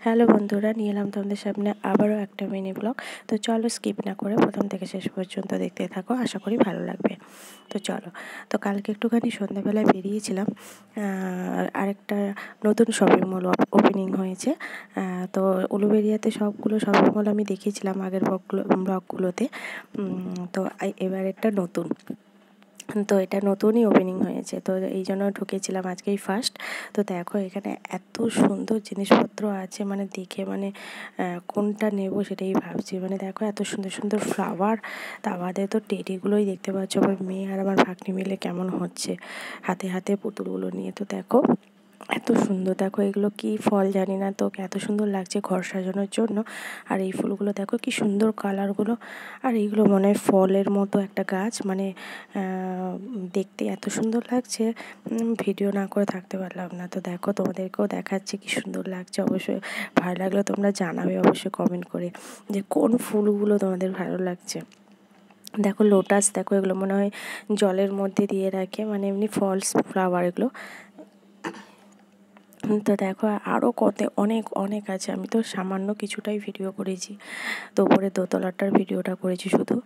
Hello বন্ধুরা, নিয়ে এলাম তোমাদের সামনে আবারও একটা মিনি ব্লগ। তো চলো স্কিপ না করে প্রথম থেকে শেষ পর্যন্ত দেখতে থাকো, আশা করি ভালো লাগবে। তো চলো, তো কালকে একটুখানি সন্ধ্যাবেলায় বেরিয়েছিলাম, আরেকটা নতুন শপিং মল ওপেনিং হয়েছে। তো উলুবেড়িয়াতে সবগুলো শপিং মল আমি দেখিয়েছিলাম আগের ব্লগগুলোতে। তো এবার একটা নতুন, তো এটা নতুনই ওপেনিং হয়েছে, তো এই জন্য ঢুকেছিলাম আজকেই ফার্স্ট। তো দেখো এখানে এত সুন্দর জিনিসপত্র আছে, মানে দেখে মানে কোনটা নেব সেটাই ভাবছি। মানে দেখো এত সুন্দর সুন্দর ফ্লাওয়ার, তা বাদে তো টেডিগুলোই দেখতে পাচ্ছ। আমার মেয়ে আর আমার ভাগ্নি মিলে কেমন হচ্ছে হাতে হাতে পুতুলগুলো নিয়ে। তো দেখো এত সুন্দর, দেখো এগুলো কি ফল জানি না, তো এত সুন্দর লাগছে ঘর সাজানোর জন্য। আর এই ফুলগুলো দেখো কি সুন্দর কালারগুলো। আর এইগুলো মনে হয় ফলের মতো একটা গাছ, মানে দেখতে এত সুন্দর লাগছে, ভিডিও না করে থাকতে পারলাম না। তো দেখো তোমাদেরকেও দেখাচ্ছি কি সুন্দর লাগছে। অবশ্যই ভালো লাগলে তোমরা জানাবে অবশ্যই কমেন্ট করে যে কোন ফুলগুলো তোমাদের ভালো লাগছে। দেখো লোটাস, দেখো এগুলো মনে হয় জলের মধ্যে দিয়ে রাখে, মানে এমনি ফলস ফ্লাওয়ার এগুলো। তো দেখো আরও অনেক অনেক আছে, আমি তো সামান্য কিছুটাই ভিডিও করেছি। তো উপরে দোতলাটার ভিডিওটা করেছি শুধু,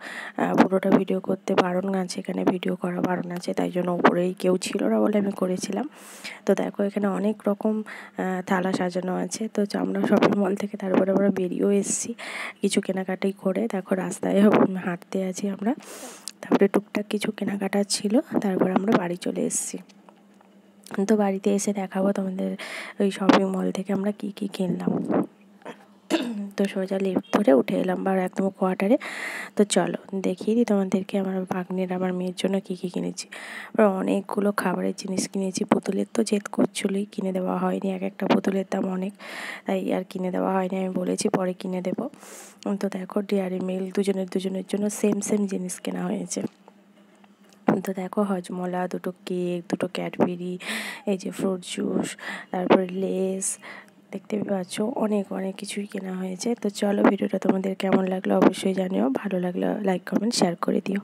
পুরোটা ভিডিও করতে বারণ আছে, এখানে ভিডিও করা বারণ আছে, তাই জন্য উপরেই কেউ ছিল না বলে আমি করেছিলাম। তো দেখো এখানে অনেক রকম থালা সাজানো আছে। তো আমরা শপিং মল থেকে তারপরে আমরা বেরিয়েও এসেছি কিছু কেনাকাটি করে। দেখো রাস্তায় হাঁটতে আছি আমরা, তারপরে টুকটাক কিছু কেনাকাটা ছিল, তারপর আমরা বাড়ি চলে এসেছি। তো বাড়িতে এসে দেখাবো তোমাদের ওই শপিং মল থেকে আমরা কি কি কিনলাম। তো সোজা লিফট ধরে উঠে এলাম একদম কোয়ার্টারে। তো চলো দেখিয়ে দিই তোমাদেরকে আমার ভাগ্নের আমার মেয়ের জন্য কী কী কিনেছি। আমরা অনেকগুলো খাবারের জিনিস কিনেছি। পুতুলের তো জেদ করছিলই, কিনে দেওয়া হয়নি, এক একটা পুতুলের দাম অনেক, তাই আর কিনে দেওয়া হয়নি। আমি বলেছি পরে কিনে দেবো। তো দেখো ডেয়ারি মিল্ক দুজনের জন্য সেম সেম জিনিস কেনা হয়েছে। তো দেখো হজমোলা, দুটো কেক, দুটো ক্যাডবেরি, এই যে ফ্রুট জুস, তারপরে লেস, দেখতে পাচ্ছ অনেক অনেক কিছুই কেনা হয়েছে। তো চলো ভিডিওটা তোমাদের কেমন লাগলো অবশ্যই জানিও, ভালো লাগলে লাইক কমেন্ট শেয়ার করে দিও।